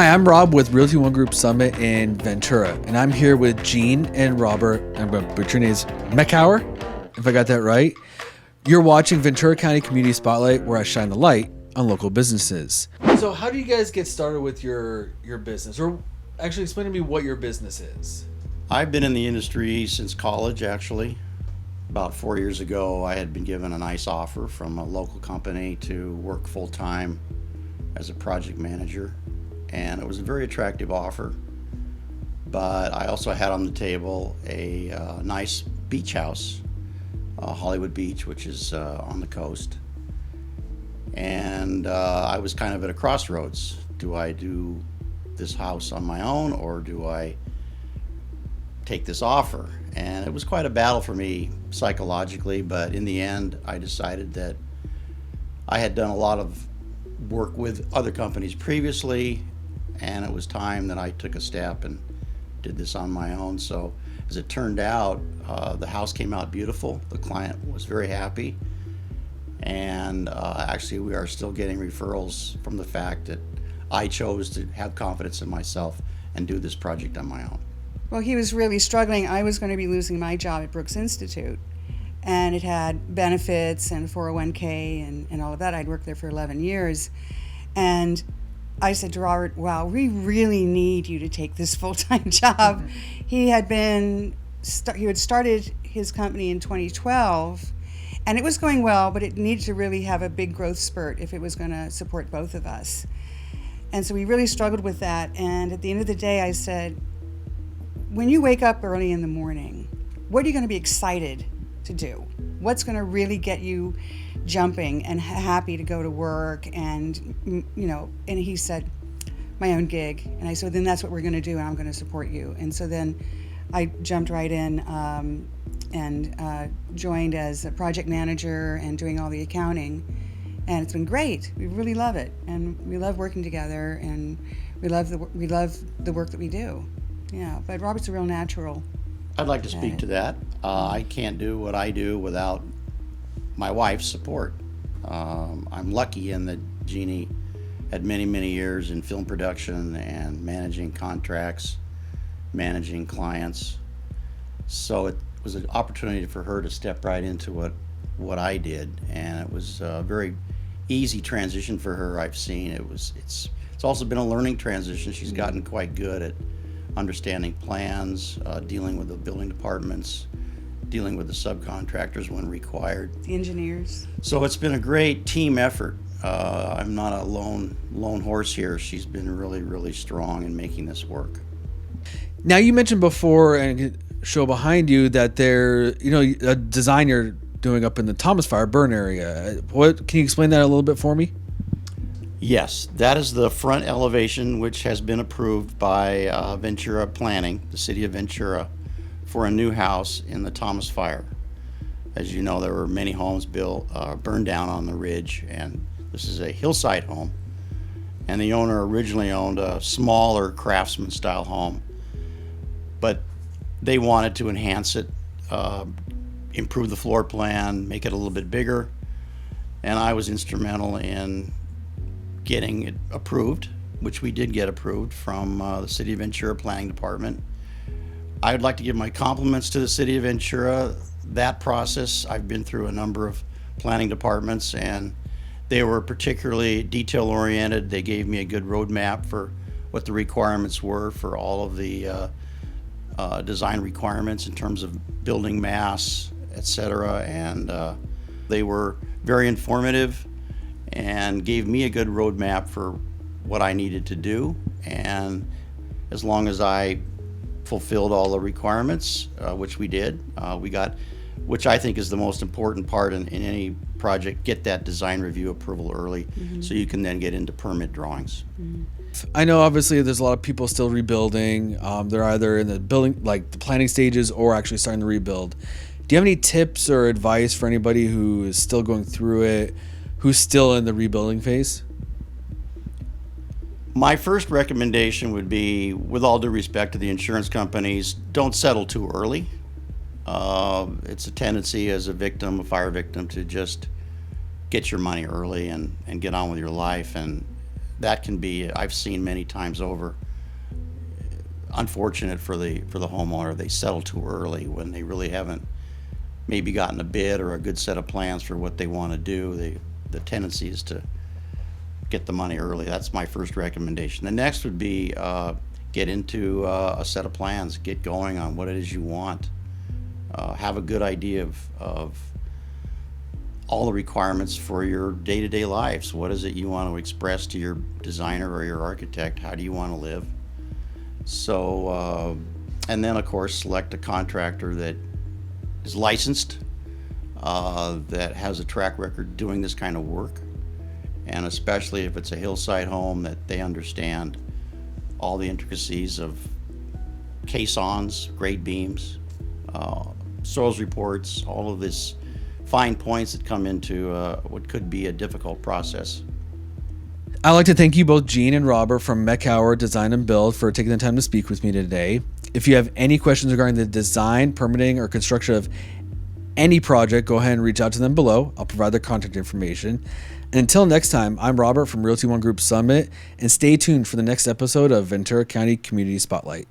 Hi, I'm Rob with Realty One Group Summit in Ventura, and I'm here with Gene and Robert. I'm going to butcher your names, Meckauer, if I got that right. You're watching Ventura County Community Spotlight, where I shine the light on local businesses. So, how do you guys get started with your business, or actually explain to me what your business is? I've been in the industry since college, actually. About 4 years ago, I had been given a nice offer from a local company to work full-time as a project manager, and it was a very attractive offer. But I also had on the table a nice beach house, Hollywood Beach, which is on the coast. And I was kind of at a crossroads. Do I do this house on my own, or do I take this offer? And it was quite a battle for me psychologically, but in the end I decided that I had done a lot of work with other companies previously, and it was time that I took a step and did this on my own. So as it turned out, the house came out beautiful. The client was very happy, and actually we are still getting referrals from the fact that I chose to have confidence in myself and do this project on my own. Well, he was really struggling. I was going to be losing my job at Brooks Institute, and it had benefits and 401k and all of that. I'd worked there for 11 years. And I said to Robert, wow, we really need you to take this full-time job. Mm-hmm. He had started his company in 2012, and it was going well, but it needed to really have a big growth spurt if it was going to support both of us. And so we really struggled with that. And at the end of the day, I said, when you wake up early in the morning, what are you going to be excited to do? What's going to really get you jumping and happy to go to work? And, and he said, my own gig. And I said, then that's what we're going to do, and I'm going to support you. And so then I jumped right in and joined as a project manager and doing all the accounting. And it's been great. We really love it. And we love working together, and we love the work that we do. Yeah, but Robert's a real natural. I'd like to speak to that. I can't do what I do without my wife's support. I'm lucky in that Jeannie had many, many years in film production and managing contracts, managing clients. So it was an opportunity for her to step right into what I did, and it was a very easy transition for her. I've seen it's also been a learning transition. She's gotten quite good at understanding plans, dealing with the building departments, dealing with the subcontractors when required. The engineers. So it's been a great team effort. I'm not a lone horse here. She's been really, really strong in making this work. Now, you mentioned before, and show behind you, that there, a design you're doing up in the Thomas Fire burn area. Can you explain that a little bit for me? Yes, that is the front elevation, which has been approved by Ventura Planning, the city of Ventura, for a new house in the Thomas Fire. As you know, there were many homes burned down on the ridge, and this is a hillside home. And the owner originally owned a smaller craftsman-style home, but they wanted to enhance it, improve the floor plan, make it a little bit bigger, and I was instrumental in getting it approved, which we did get approved from the City of Ventura Planning Department. I would like to give my compliments to the City of Ventura. That process, I've been through a number of planning departments, and they were particularly detail-oriented. They gave me a good roadmap for what the requirements were for all of the design requirements in terms of building mass, etc. And they were very informative and gave me a good roadmap for what I needed to do. And as long as I fulfilled all the requirements, which we did, we got, which I think is the most important part in any project, get that design review approval early, so you can then get into permit drawings. I know obviously there's a lot of people still rebuilding. They're either in the building, like the planning stages, or actually starting to rebuild. Do you have any tips or advice for anybody who is still going through it, who's still in the rebuilding phase? My first recommendation would be, with all due respect to the insurance companies, don't settle too early. It's a tendency as a fire victim, to just get your money early and get on with your life. And that can be, I've seen many times over, unfortunate for the homeowner. They settle too early when they really haven't maybe gotten a bid or a good set of plans for what they want to do. The tendency is to get the money early. That's my first recommendation. The next would be get into a set of plans, get going on what it is you want, have a good idea of all the requirements for your day-to-day lives. What is it you want to express to your designer or your architect? How do you want to live? So, and then of course select a contractor that is licensed, that has a track record doing this kind of work, and especially if it's a hillside home, that they understand all the intricacies of caissons, grade beams, soils reports, all of this fine points that come into what could be a difficult process. I'd like to thank you both, Gene and Robert from Meckauer Design and Build, for taking the time to speak with me today. If you have any questions regarding the design, permitting, or construction of any project, go ahead and reach out to them below. I'll provide their contact information. And until next time, I'm Robert from Realty One Group Summit, and stay tuned for the next episode of Ventura County Community Spotlight.